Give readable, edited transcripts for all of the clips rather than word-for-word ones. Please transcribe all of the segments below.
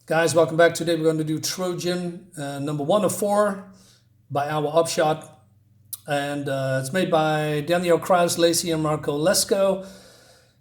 Guys, welcome back. Today we're going to do Trojan, number 1 of 4 by our Upshot. And it's made by Daniel Kraus, Laci, and Marco Lesko.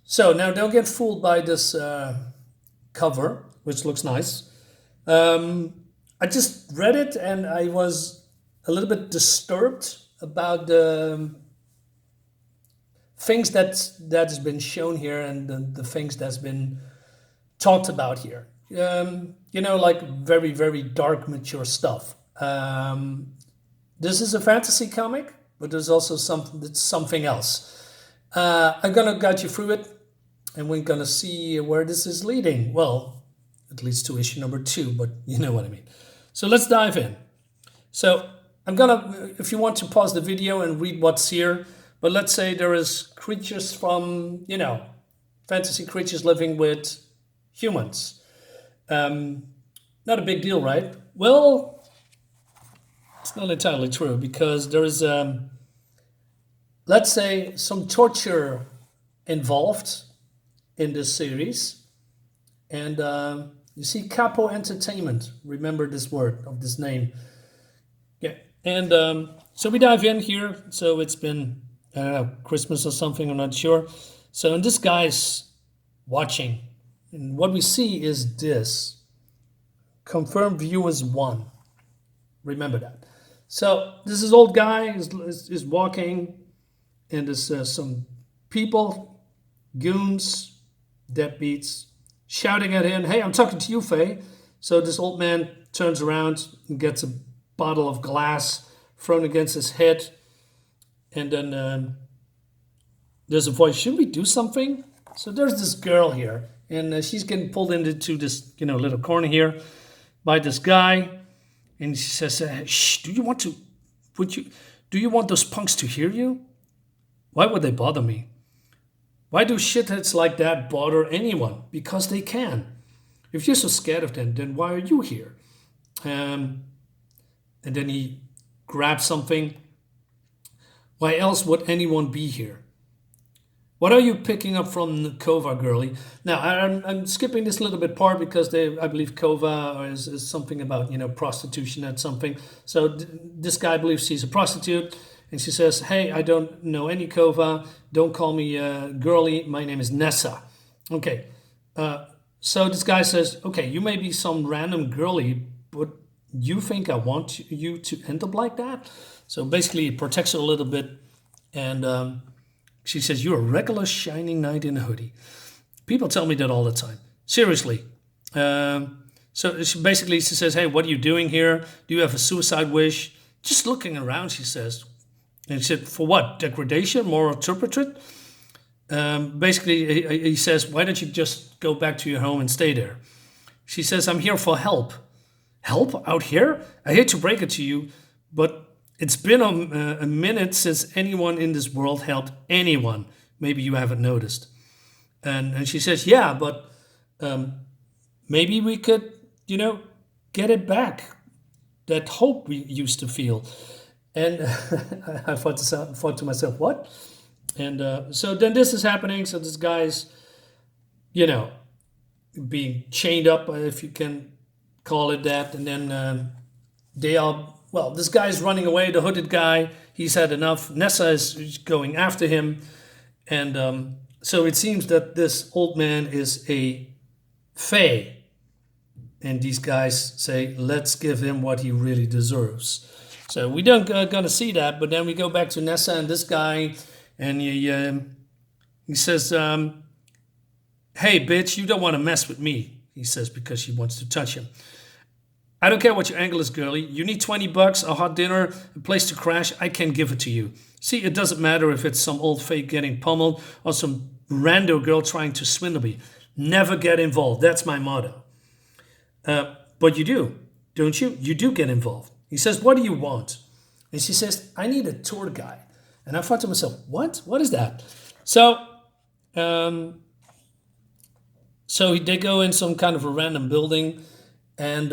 So now don't get fooled by this cover, which looks nice. I just read it and I was a little bit disturbed about the things that's been shown here and the things that's been talked about here. Like very, very dark, mature stuff. This is a fantasy comic, but there's also something else. I'm gonna guide you through it, and we're gonna see where this is leading. Well, it leads to issue number 2, but you know what I mean. So let's dive in. So I'm gonna, if you want to pause the video and read what's here, but let's say there is creatures from, fantasy creatures living with humans. Not a big deal, right? Well, it's not entirely true because there is, let's say, some torture involved in this series. And you see Capo Entertainment. Remember this word, of this name. Yeah. And so we dive in here. So it's been, I don't know, Christmas or something, I'm not sure. So, and this guy's watching. And what we see is this. Confirmed viewers 1. Remember that. So this is old guy is walking, and there's some people, goons, deadbeats, shouting at him, "Hey, I'm talking to you, Faye." So this old man turns around and gets a bottle of glass thrown against his head. And then there's a voice, "Should we do something?" So there's this girl here. And she's getting pulled into this, little corner here by this guy, and she says, "Shh, do you want those punks to hear you? Why would they bother me? Why do shitheads like that bother anyone? Because they can. If you're so scared of them, then why are you here?" And then he grabs something. "Why else would anyone be here? What are you picking up from the Kova, girlie?" Now, I'm skipping this little bit part because I believe Kova is something about, prostitution and something. So this guy believes she's a prostitute. And she says, "Hey, I don't know any Kova. Don't call me girlie. My name is Nessa." Okay. So this guy says, "Okay, you may be some random girlie, but you think I want you to end up like that?" So basically, he protects her a little bit. And she says, "You're a regular shining knight in a hoodie." People tell me that all the time. Seriously. So she says, "Hey, what are you doing here? Do you have a suicide wish?" "Just looking around," she says. And he said, "For what? Degradation? Moral turpitude?" He says, "Why don't you just go back to your home and stay there?" She says, "I'm here for help." "Help? Out here? I hate to break it to you, but it's been a minute since anyone in this world helped anyone. Maybe you haven't noticed." And she says, "Yeah, but maybe we could, get it back. That hope we used to feel." And I thought to myself, what? And so then this is happening. So this guy's, being chained up, if you can call it that. And then this guy's running away, the hooded guy. He's had enough. Nessa is going after him. And so it seems that this old man is a fae. And these guys say, "Let's give him what he really deserves." So we don't gonna see that, but then we go back to Nessa and this guy, and he says, "Hey, bitch, you don't want to mess with me," he says, because she wants to touch him. "I don't care what your angle is, girlie. You need $20, a hot dinner, a place to crash. I can give it to you. See, it doesn't matter if it's some old fake getting pummeled or some rando girl trying to swindle me. Never get involved. That's my motto." But you do, don't you? You do get involved. He says, "What do you want?" And she says, "I need a tour guide." And I thought to myself, what? What is that? So, they go in some kind of a random building, and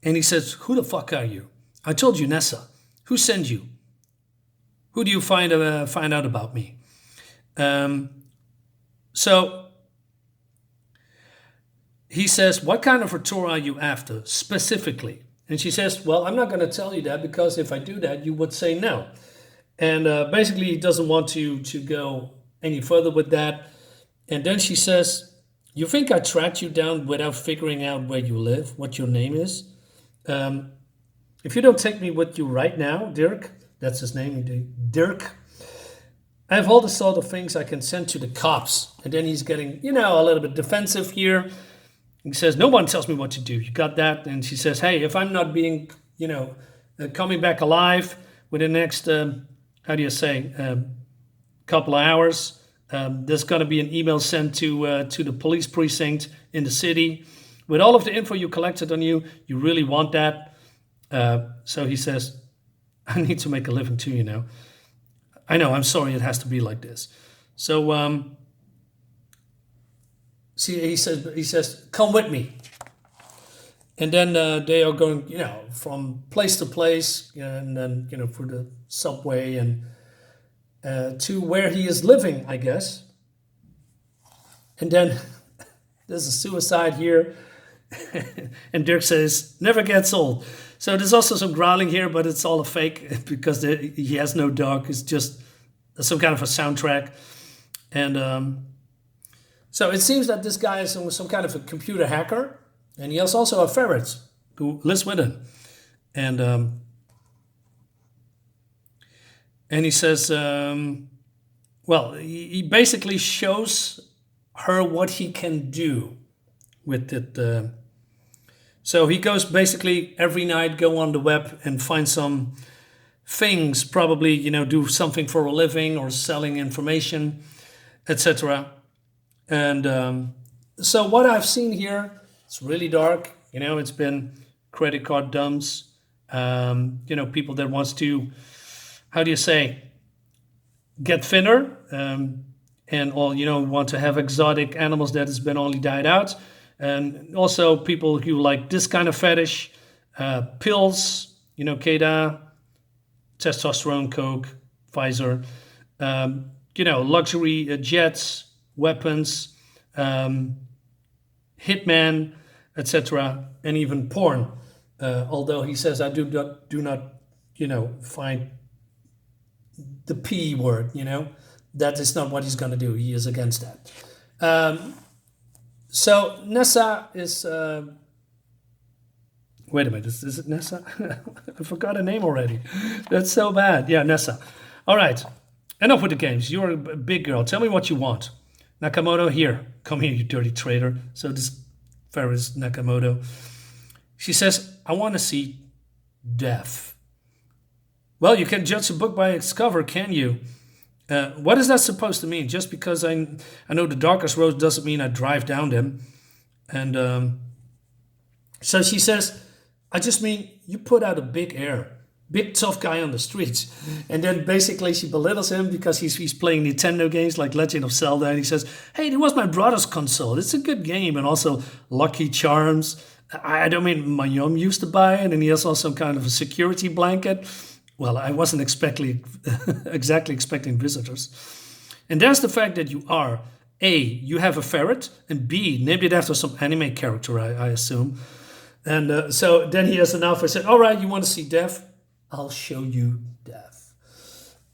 he says, "Who the fuck are you?" "I told you, Nessa. Who sent you? Who do you find out about me?" So he says, what kind of a tour are you after specifically? And she says, well, I'm not going to tell you that because if I do that, you would say no. And basically, he doesn't want to go any further with that. And then she says, you think I tracked you down without figuring out where you live, what your name is? If you don't take me with you right now, Dirk, that's his name, Dirk, I have all the sort of things I can send to the cops. And then he's getting, a little bit defensive here. He says, no one tells me what to do. You got that? And she says, hey, if I'm not being, coming back alive within the next, couple of hours, there's going to be an email sent to the police precinct in the city with all of the info you collected on you. You really want that? So he says, I need to make a living too, I know, I'm sorry it has to be like this. So he says, come with me. And then they are going, from place to place, and then, for the subway and to where he is living, I guess. And then there's a suicide here. And Dirk says, never gets old. So there's also some growling here, but it's all a fake because he has no dog. It's just some kind of a soundtrack. And so it seems that this guy is some kind of a computer hacker. And he has also a ferret who lives with him. And he says, he basically shows her what he can do with it. So he goes basically every night, go on the web and find some things, probably, do something for a living or selling information, etc. And so what I've seen here, it's really dark. It's been credit card dumps, people that wants to, get thinner, and all, want to have exotic animals that has been only died out. And also people who like this kind of fetish, pills, Keda, testosterone, coke, Pfizer, luxury jets, weapons, hitman, etc., and even porn. Although he says, I do not, find the P word, that is not what he's going to do. He is against that. So Nessa is, wait a minute, is it Nessa? I forgot her name already. That's so bad. Yeah, Nessa. All right, enough with the games. You're a big girl. Tell me what you want. Nakamoto, here. Come here, you dirty traitor. So this Ferris Nakamoto. She says, I want to see death. Well, you can judge a book by its cover, can you? What is that supposed to mean? Just because I know the darkest roads doesn't mean I drive down them. And so she says, I just mean you put out a big air. Big tough guy on the streets. And then basically she belittles him because he's playing Nintendo games like Legend of Zelda. And he says, hey, it was my brother's console. It's a good game. And also Lucky Charms. I don't mean my mom used to buy it. And he has also some kind of a security blanket. Well, I wasn't exactly expecting visitors. And there's the fact that you are, A, you have a ferret, and B, named it after some anime character, I assume. And so then he has an alpha. I said, all right, you want to see death? I'll show you death.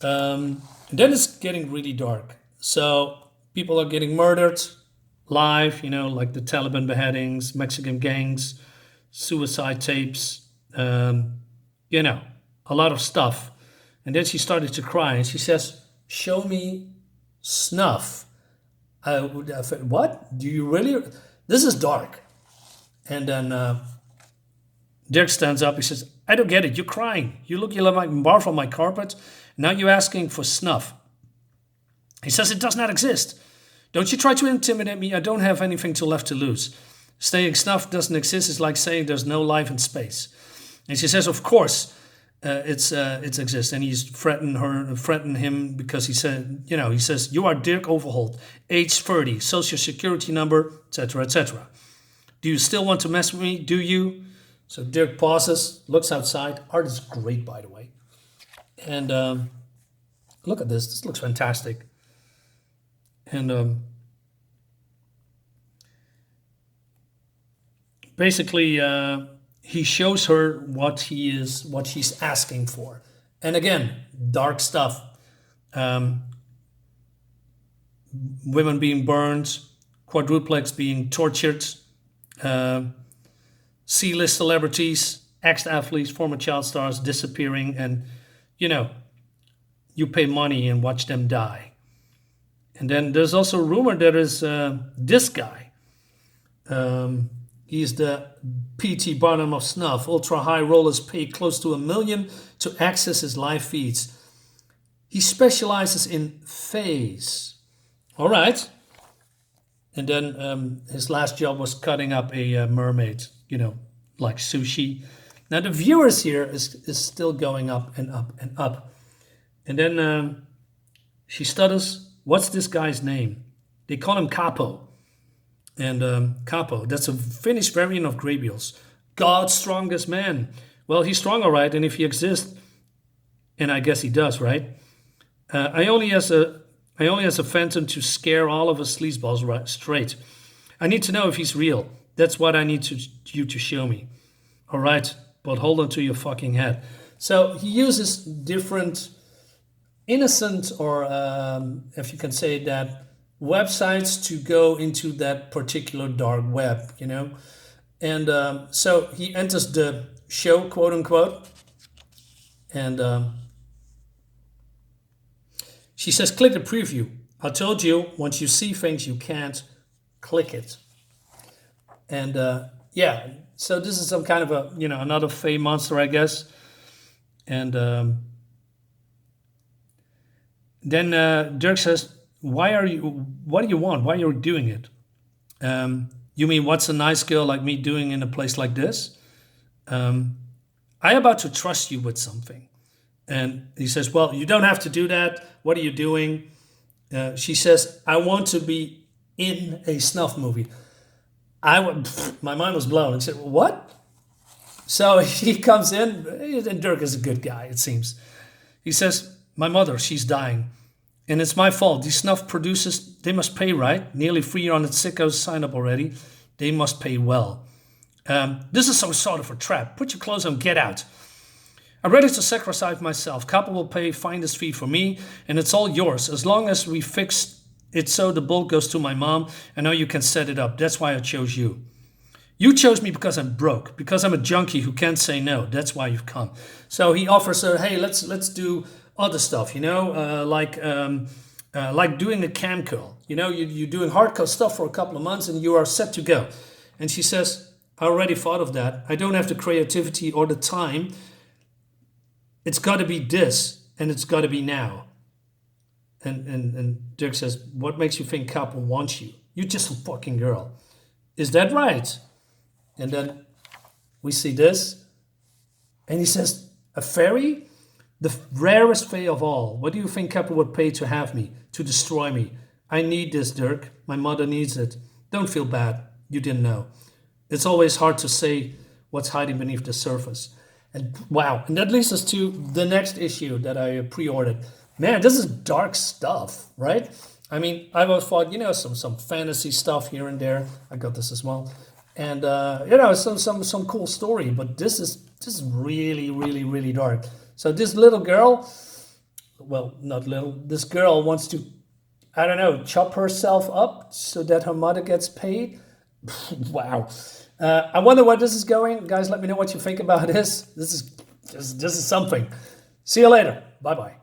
And then it's getting really dark. So people are getting murdered live, like the Taliban beheadings, Mexican gangs, suicide tapes, a lot of stuff. And then she started to cry and she says, show me snuff. I said, what? Do you really? This is dark. And then Dirk stands up. He says, I don't get it. You're crying. You look like barf on my carpet. Now you're asking for snuff. He says, it does not exist. Don't you try to intimidate me. I don't have anything left to lose. Saying snuff doesn't exist is like saying there's no life in space. And she says, of course, it exists. And he's threatened him because he said, he says, you are Dirk Overholt, age 30, social security number, etc., etc. Do you still want to mess with me? Do you? So Dirk pauses, looks outside. Art is great, by the way. And look at this. This looks fantastic. And basically he shows her what she's asking for. And again, dark stuff. Women being burned, quadruplex being tortured, C-list celebrities, ex-athletes, former child stars disappearing, and you pay money and watch them die. And then there's also a rumor there is this guy. He's the PT bottom of snuff. Ultra high rollers pay close to $1 million to access his live feeds. He specializes in phase. All right. And then his last job was cutting up a mermaid, like sushi. Now the viewers here is still going up and up and up. And then she stutters, what's this guy's name? They call him Capo. And Capo, that's a Finnish variant of Grabiels. God's strongest man. Well, he's strong, all right, and if he exists, and I guess he does, right? I only has a phantom to scare all of us sleazeballs right straight. I need to know if he's real. That's what I need you to show me. All right, but hold on to your fucking head. So he uses different innocent, or if you can say that, websites to go into that particular dark web, And so he enters the show, quote unquote, and she says, click the preview. I told you, once you see things, you can't click it. And yeah, so this is some kind of a, another Fey monster, I guess. And then Dirk says, what do you want? Why are you doing it? You mean, what's a nice girl like me doing in a place like this? I'm about to trust you with something. And he says, well, you don't have to do that. What are you doing? She says, I want to be in a snuff movie. My mind was blown. I said, what? So he comes in, and Dirk is a good guy, it seems. He says, my mother, she's dying. And it's my fault. These snuff producers, they must pay, right? Nearly 300 sickos signed up already. They must pay well. This is some sort of a trap. Put your clothes on, get out. I'm ready to sacrifice myself. Kappa will pay finder's fee for me, and it's all yours. As long as we fix it so the bulk goes to my mom, I know you can set it up. That's why I chose you. You chose me because I'm broke, because I'm a junkie who can't say no. That's why you've come. So he offers her, hey, let's do other stuff, like doing a cam curl. You're doing hardcore stuff for a couple of months and you are set to go. And she says, I already thought of that. I don't have the creativity or the time. It's got to be this, and it's got to be now. And Dirk says, what makes you think Kappa wants you? You're just a fucking girl. Is that right? And then we see this. And he says, a fairy? The rarest fey of all. What do you think Kappa would pay to have me, to destroy me? I need this, Dirk. My mother needs it. Don't feel bad. You didn't know. It's always hard to say what's hiding beneath the surface. And wow. And that leads us to the next issue that I pre-ordered. Man, this is dark stuff, right? I mean, I've always thought, some fantasy stuff here and there. I got this as well. And, some cool story. But this is really, really, really dark. So this little girl, well, not little, this girl wants to, I don't know, chop herself up so that her mother gets paid. Wow. I wonder where this is going. Guys, let me know what you think about this. This is something. See you later. Bye-bye.